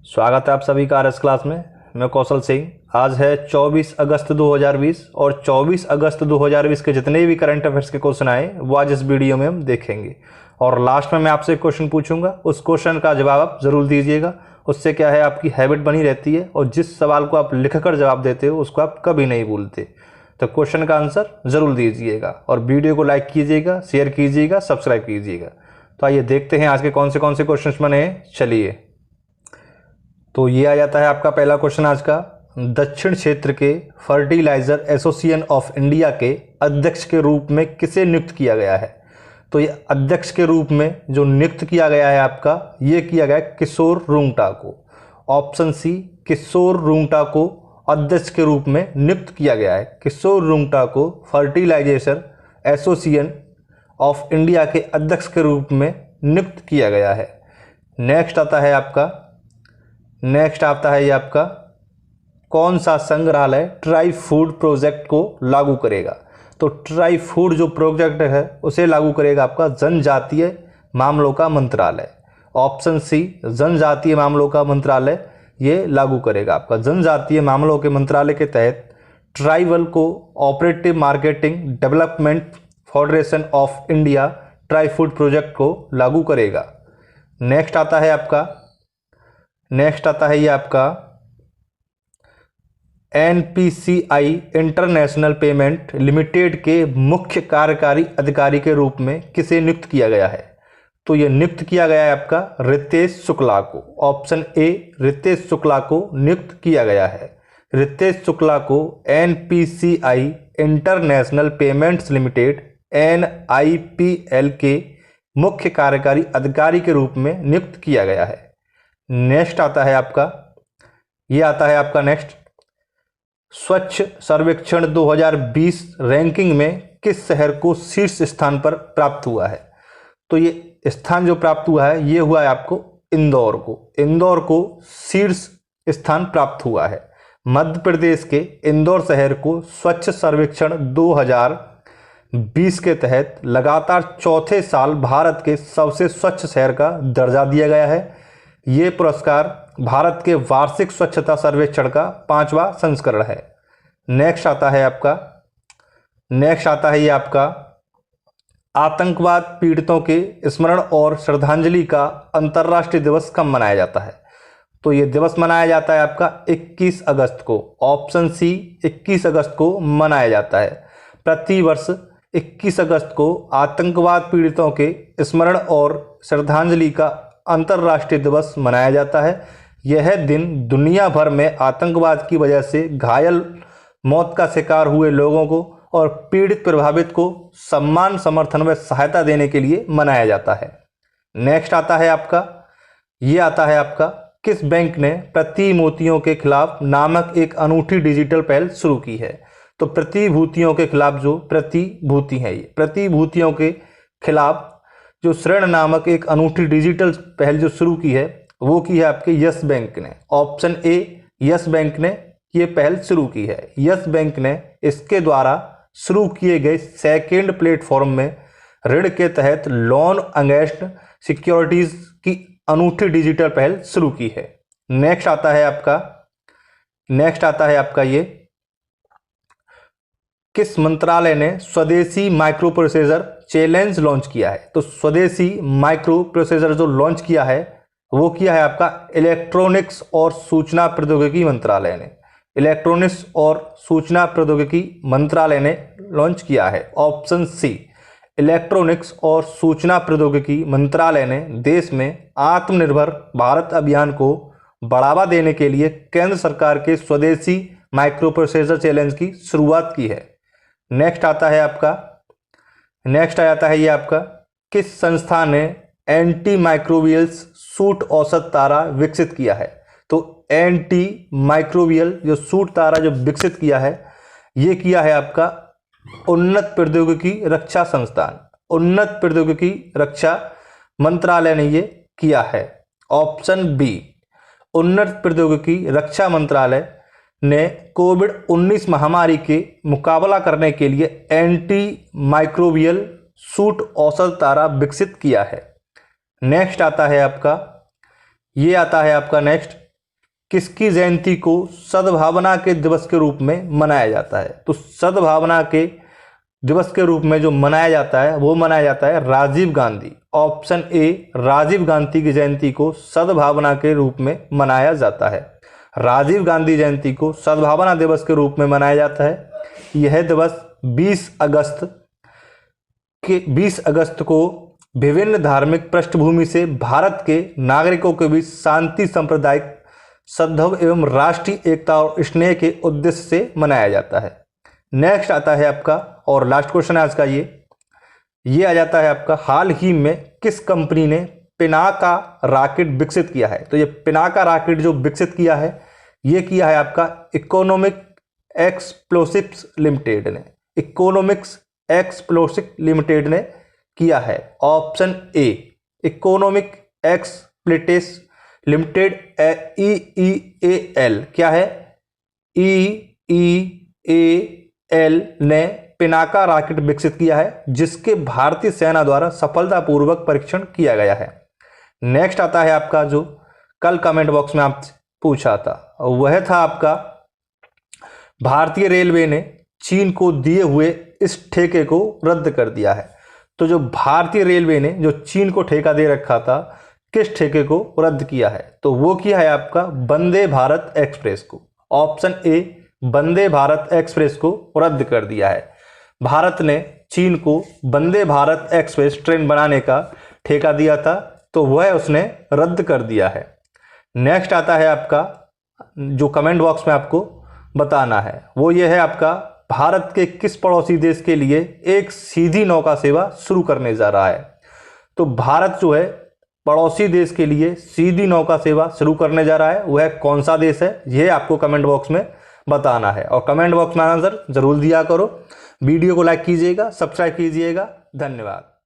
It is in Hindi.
स्वागत है आप सभी का आरएस क्लास में। मैं कौशल सिंह। आज है 24 अगस्त 2020 और 24 अगस्त 2020 के जितने भी करंट अफेयर्स के क्वेश्चन आए वो आज इस वीडियो में हम देखेंगे। और लास्ट में मैं आपसे एक क्वेश्चन पूछूंगा, उस क्वेश्चन का जवाब आप ज़रूर दीजिएगा। उससे क्या है, आपकी हैबिट बनी रहती है और जिस सवाल को आप लिखकर जवाब देते हो उसको आप कभी नहीं भूलते। तो क्वेश्चन का आंसर ज़रूर दीजिएगा और वीडियो को लाइक कीजिएगा, शेयर कीजिएगा, सब्सक्राइब कीजिएगा। तो आइए देखते हैं आज के कौन से क्वेश्चन बने हैं। चलिए, तो ये आ जाता है आपका पहला क्वेश्चन आज का। दक्षिण क्षेत्र के फर्टिलाइजर एसोसिएशन ऑफ इंडिया के अध्यक्ष के रूप में किसे नियुक्त किया गया है? तो ये अध्यक्ष के रूप में जो नियुक्त किया गया है आपका, ये किया गया है किशोर रुंगटा को। ऑप्शन सी, किशोर रुंगटा को अध्यक्ष के रूप में नियुक्त किया गया है। किशोर रुंगटा को फर्टिलाइजेशन एसोसिएशन ऑफ इंडिया के अध्यक्ष के रूप में नियुक्त किया गया है। नेक्स्ट आता है ये आपका कौन सा संग्रहालय ट्राई फूड प्रोजेक्ट को लागू करेगा? तो ट्राई फूड जो प्रोजेक्ट है उसे लागू करेगा आपका जनजातीय मामलों का मंत्रालय। ऑप्शन सी, जनजातीय मामलों का मंत्रालय ये लागू करेगा। आपका जनजातीय मामलों के मंत्रालय के तहत tribal co operative marketing development federation of India try food project को लागू करेगा। नेक्स्ट आता है ये आपका एनपीसीआई इंटरनेशनल पेमेंट लिमिटेड के मुख्य कार्यकारी अधिकारी के रूप में किसे नियुक्त किया गया है? तो ये नियुक्त किया गया है आपका रितेश शुक्ला को। ऑप्शन ए, रितेश शुक्ला को नियुक्त किया गया है। रितेश शुक्ला को NPCI international payments limited NIPL के मुख्य कार्यकारी अधिकारी के रूप में नियुक्त किया गया है। नेक्स्ट आता है आपका नेक्स्ट, स्वच्छ सर्वेक्षण 2020 रैंकिंग में किस शहर को शीर्ष स्थान पर प्राप्त हुआ है? तो ये स्थान जो प्राप्त हुआ है ये हुआ है आपको इंदौर को शीर्ष स्थान प्राप्त हुआ है। मध्य प्रदेश के इंदौर शहर को स्वच्छ सर्वेक्षण 2020 के तहत लगातार चौथे साल भारत के सबसे स्वच्छ शहर का दर्जा दिया गया है। ये पुरस्कार भारत के वार्षिक स्वच्छता सर्वेक्षण का 5वां संस्करण है। नेक्स्ट आता है ये आपका आतंकवाद पीड़ितों के स्मरण और श्रद्धांजलि का अंतर्राष्ट्रीय दिवस कब मनाया जाता है? तो ये दिवस मनाया जाता है आपका 21 अगस्त को। ऑप्शन सी, 21 अगस्त को मनाया जाता है। प्रतिवर्ष 21 अगस्त को आतंकवाद पीड़ितों के स्मरण और श्रद्धांजलि का अंतर्राष्ट्रीय दिवस मनाया जाता है। यह दिन दुनिया भर में आतंकवाद की वजह से घायल, मौत का शिकार हुए लोगों को और पीड़ित प्रभावित को सम्मान, समर्थन व सहायता देने के लिए मनाया जाता है। नेक्स्ट आता है आपका किस बैंक ने प्रतिभूतियों के खिलाफ नामक एक अनूठी डिजिटल पहल शुरू की है? तो प्रतिभूतियों के खिलाफ जो प्रतिभूति है, ये प्रतिभूतियों के खिलाफ जो ऋण नामक एक अनूठी डिजिटल पहल जो शुरू की है वो की है आपके यस बैंक ने। ऑप्शन ए, यस बैंक ने ये पहल शुरू की है। यस बैंक ने इसके द्वारा शुरू किए गए सेकेंड प्लेटफॉर्म में ऋण के तहत लोन अगेंस्ट सिक्योरिटीज की अनूठी डिजिटल पहल शुरू की है। नेक्स्ट आता है आपका ये किस मंत्रालय ने स्वदेशी माइक्रो प्रोसेसर चैलेंज लॉन्च किया है? तो स्वदेशी माइक्रो प्रोसेसर जो लॉन्च किया है वो किया है आपका इलेक्ट्रॉनिक्स और सूचना प्रौद्योगिकी मंत्रालय ने। इलेक्ट्रॉनिक्स और सूचना प्रौद्योगिकी मंत्रालय ने लॉन्च किया है। ऑप्शन सी, इलेक्ट्रॉनिक्स और सूचना प्रौद्योगिकी मंत्रालय ने देश में आत्मनिर्भर भारत अभियान को बढ़ावा देने के लिए केंद्र सरकार के स्वदेशी माइक्रो प्रोसेसर चैलेंज की शुरुआत की है। नेक्स्ट आता है ये आपका किस संस्था ने एंटी माइक्रोबियल्स सूट औसत तारा विकसित किया है? तो एंटी माइक्रोबियल जो सूट तारा जो विकसित किया है ये किया है आपका उन्नत प्रौद्योगिकी रक्षा संस्थान, उन्नत प्रौद्योगिकी रक्षा मंत्रालय ने ये किया है। ऑप्शन बी, उन्नत प्रौद्योगिकी रक्षा मंत्रालय ने कोविड-19 महामारी के मुकाबला करने के लिए एंटी माइक्रोबियल सूट औसत तारा विकसित किया है। नेक्स्ट आता है आपका नेक्स्ट किसकी जयंती को सद्भावना के दिवस के रूप में मनाया जाता है? तो सद्भावना के दिवस के रूप में जो मनाया जाता है वो मनाया जाता है राजीव गांधी। ऑप्शन ए, राजीव गांधी की जयंती को सद्भावना के रूप में मनाया जाता है। राजीव गांधी जयंती को सद्भावना दिवस के रूप में मनाया जाता है। यह दिवस 20 अगस्त को विभिन्न धार्मिक पृष्ठभूमि से भारत के नागरिकों के बीच शांति, सांप्रदायिक सद्भाव एवं राष्ट्रीय एकता और स्नेह के उद्देश्य से मनाया जाता है। नेक्स्ट आता है आपका और लास्ट क्वेश्चन है आज का, ये आ जाता है आपका, हाल ही में किस कंपनी ने पिनाका रॉकेट विकसित किया है? तो ये पिनाका रॉकेट जो विकसित किया है ये किया है आपका इकोनॉमिक एक्सप्लोसिव्स लिमिटेड ने। इकोनॉमिक्स एक्सप्लोसिव लिमिटेड ने किया है। Option A, economic explosives limited, EEAL क्या है? EEAL ने पिनाका रॉकेट विकसित किया है जिसके भारतीय सेना द्वारा सफलतापूर्वक परीक्षण किया गया है। नेक्स्ट आता है आपका जो कल कमेंट बॉक्स में आपसे पूछा था, वह था आपका भारतीय रेलवे ने चीन को दिए हुए इस ठेके को रद्द कर दिया है। तो जो भारतीय रेलवे ने जो चीन को ठेका दे रखा था, किस ठेके को रद्द किया है? तो वो किया है आपका वंदे भारत एक्सप्रेस को। Option A, Vande Bharat express को रद्द कर दिया है। भारत ने चीन को वंदे भारत एक्सप्रेस ट्रेन बनाने का ठेका दिया था तो वह उसने रद्द कर दिया है। नेक्स्ट आता है आपका जो कमेंट बॉक्स में आपको बताना है वो ये है आपका, भारत के किस पड़ोसी देश के लिए एक सीधी नौका सेवा शुरू करने जा रहा है? तो भारत जो है पड़ोसी देश के लिए सीधी नौका सेवा शुरू करने जा रहा है, वह कौन सा देश है यह आपको कमेंट बॉक्स में बताना है और कमेंट बॉक्स में आंसर जरूर दिया करो। वीडियो को लाइक कीजिएगा, सब्सक्राइब कीजिएगा। धन्यवाद।